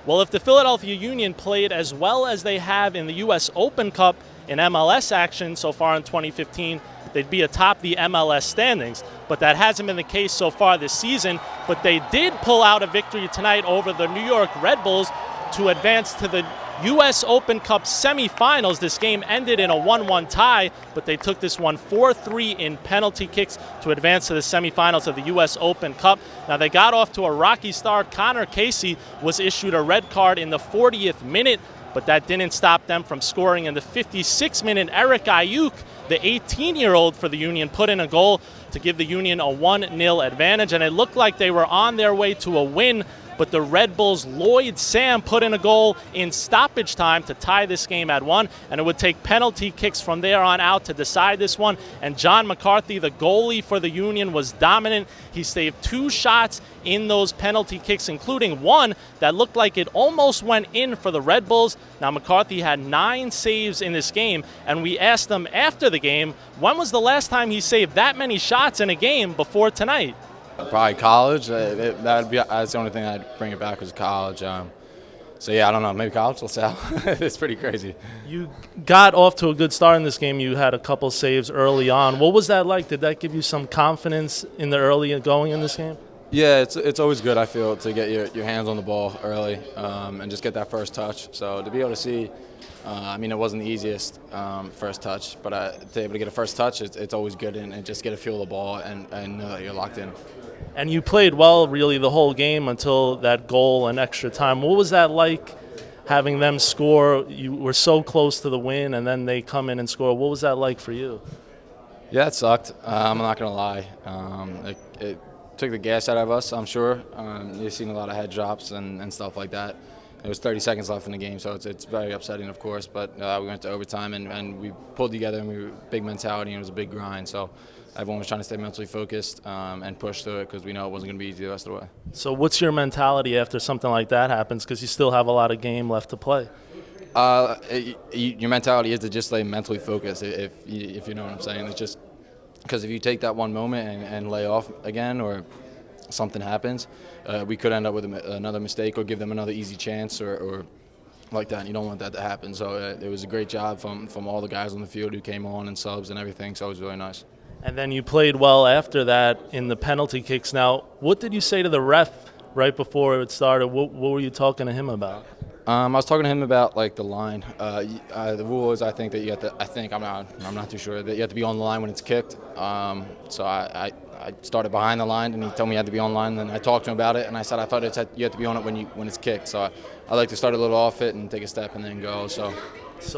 Well, if the Philadelphia Union played as well as they have in the U.S. Open Cup in MLS action so far in 2015, they'd be atop the MLS standings. But that hasn't been the case so far this season. But they did pull out a victory tonight over the New York Red Bulls to advance to the U.S. Open Cup semifinals. This game ended in a 1-1 tie, but they took this one 4-3 in penalty kicks to advance to the semifinals of the U.S. Open Cup. Now, they got off to a rocky start. Connor Casey was issued a red card in the 40th minute, but that didn't stop them from scoring in the 56th minute. Eric Ayuk, the 18-year-old for the Union, put in a goal to give the Union a 1-0 advantage, and it looked like they were on their way to a win. But the Red Bulls' Lloyd Sam put in a goal in stoppage time to tie this game at 1, and it would take penalty kicks from there on out to decide this one. And John McCarthy, the goalie for the Union, was dominant. He saved 2 shots in those penalty kicks, including one that looked like it almost went in for the Red Bulls. Now, McCarthy had 9 saves in this game, and we asked him after the game, when was the last time he saved that many shots in a game before tonight? Probably college. That's the only thing I'd bring it back was college. So yeah, I don't know. Maybe college. Let's see. It's pretty crazy. You got off to a good start in this game. You had a couple saves early on. What was that like? Did that give you some confidence in the early going in this game? Yeah, it's always good, I feel, to get your hands on the ball early and just get that first touch. So to be able to see, I mean, it wasn't the easiest first touch, but to be able to get a first touch, it's always good and just get a feel of the ball and know that you're locked in. And you played well, really, the whole game until that goal and extra time. What was that like, having them score? You were so close to the win, and then they come in and score. What was that like for you? Yeah, it sucked. I'm not going to lie. It took the gas out of us, I'm sure. You've seen a lot of head drops and stuff like that. It was 30 seconds left in the game, so it's very upsetting, of course. But we went to overtime, and we pulled together, and we were big mentality, and it was a big grind. So everyone was trying to stay mentally focused and push through it because we know it wasn't going to be easy the rest of the way. So what's your mentality after something like that happens, because you still have a lot of game left to play? Your mentality is to just stay mentally focused, if you know what I'm saying. It's just because if you take that one moment and lay off again or something happens, we could end up with another mistake or give them another easy chance or like that. And you don't want that to happen. So it was a great job from all the guys on the field who came on and subs and everything. So it was really nice. And then you played well after that in the penalty kicks. Now, what did you say to the ref right before it started? What were you talking to him about? I was talking to him about like the line. The rule is I think that you have to. I'm not too sure that you have to be on the line when it's kicked. So I started behind the line, and he told me I had to be on the line. And I talked to him about it, and I said I thought you have to be on it when it's kicked. So I like to start a little off it and take a step and then go. So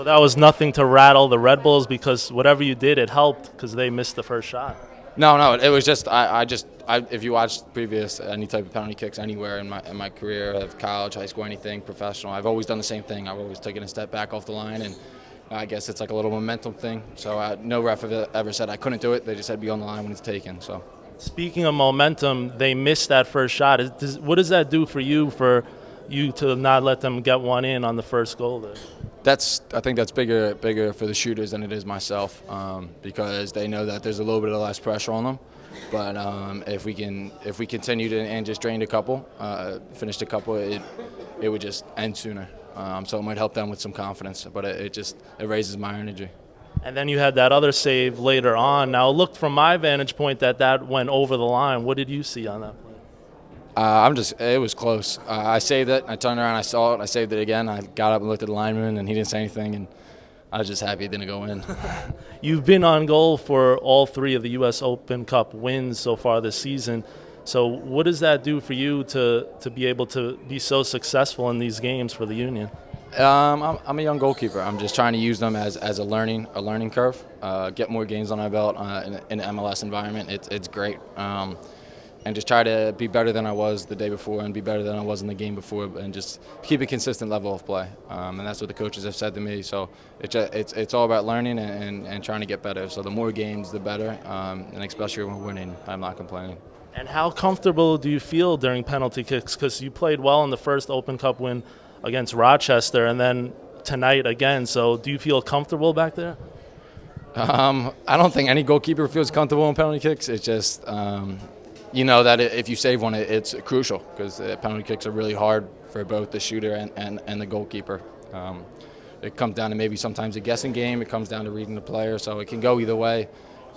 that was nothing to rattle the Red Bulls, because whatever you did, it helped because they missed the first shot. No, it was just if you watch previous any type of penalty kicks anywhere in my career, of college, high school, anything, professional, I've always done the same thing. I've always taken a step back off the line, and I guess it's like a little momentum thing. So no ref ever said I couldn't do it. They just said be on the line when it's taken. So. Speaking of momentum, they missed that first shot. What does that do for you to not let them get one in on the first goal there? I think that's bigger for the shooters than it is myself, because they know that there's a little bit of less pressure on them. But if we continue to and just drained a couple, finished a couple, it would just end sooner. So it might help them with some confidence, but it raises my energy. And then you had that other save later on. Now, it looked from my vantage point that went over the line. What did you see on that play? It was close. I saved it. I turned around, I saw it. I saved it again. I got up and looked at the lineman, and he didn't say anything. And I was just happy it didn't go in. You've been on goal for all 3 of the U.S. Open Cup wins so far this season. So what does that do for you to be able to be so successful in these games for the Union? I'm a young goalkeeper. I'm just trying to use them as a learning curve. Get more games on my belt in an MLS environment. It's great. And just try to be better than I was the day before and be better than I was in the game before, and just keep a consistent level of play. And that's what the coaches have said to me. So it's all about learning and trying to get better. So the more games, the better, and especially when we're winning, I'm not complaining. And how comfortable do you feel during penalty kicks? Because you played well in the first Open Cup win against Rochester, and then tonight again. So do you feel comfortable back there? I don't think any goalkeeper feels comfortable in penalty kicks. It's just you know that if you save one, it's crucial because penalty kicks are really hard for both the shooter and the goalkeeper. It comes down to maybe sometimes a guessing game. It comes down to reading the player, so it can go either way.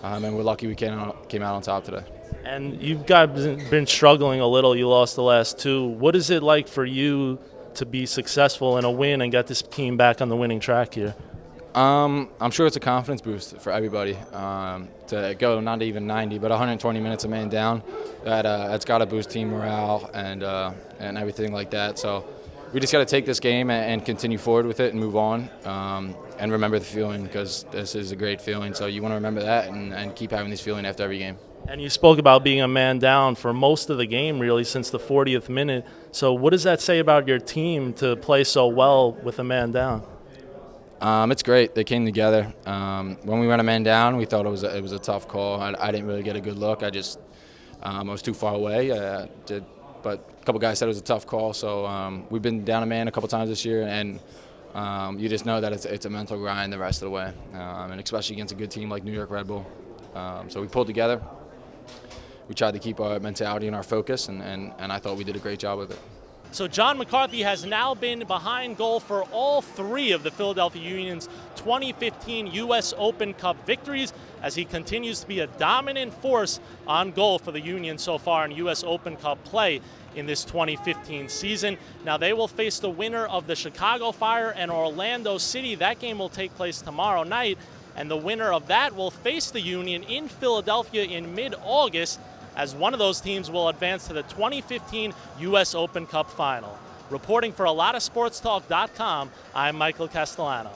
And we're lucky we came out on top today. And you've been struggling a little. You lost the last two. What is it like for you to be successful in a win and get this team back on the winning track here? I'm sure it's a confidence boost for everybody to go not even 90, but 120 minutes a man down. That's got to boost team morale and everything like that. So we just got to take this game and continue forward with it and move on and remember the feeling because this is a great feeling. So you want to remember that and keep having this feeling after every game. And you spoke about being a man down for most of the game, really, since the 40th minute. So what does that say about your team to play so well with a man down? It's great. They came together. When we went a man down, we thought it was a tough call. I didn't really get a good look. I was too far away. But a couple guys said it was a tough call. So we've been down a man a couple times this year, and you just know that it's a mental grind the rest of the way, and especially against a good team like New York Red Bull. So we pulled together. We tried to keep our mentality and our focus, and I thought we did a great job with it. So John McCarthy has now been behind goal for all three of the Philadelphia Union's 2015 U.S. Open Cup victories as he continues to be a dominant force on goal for the Union so far in U.S. Open Cup play in this 2015 season. Now they will face the winner of the Chicago Fire and Orlando City. That game will take place tomorrow night, and the winner of that will face the Union in Philadelphia in mid-August, as one of those teams will advance to the 2015 U.S. Open Cup final. Reporting for AlottaSportsTalk.com, I'm Michael Castellano.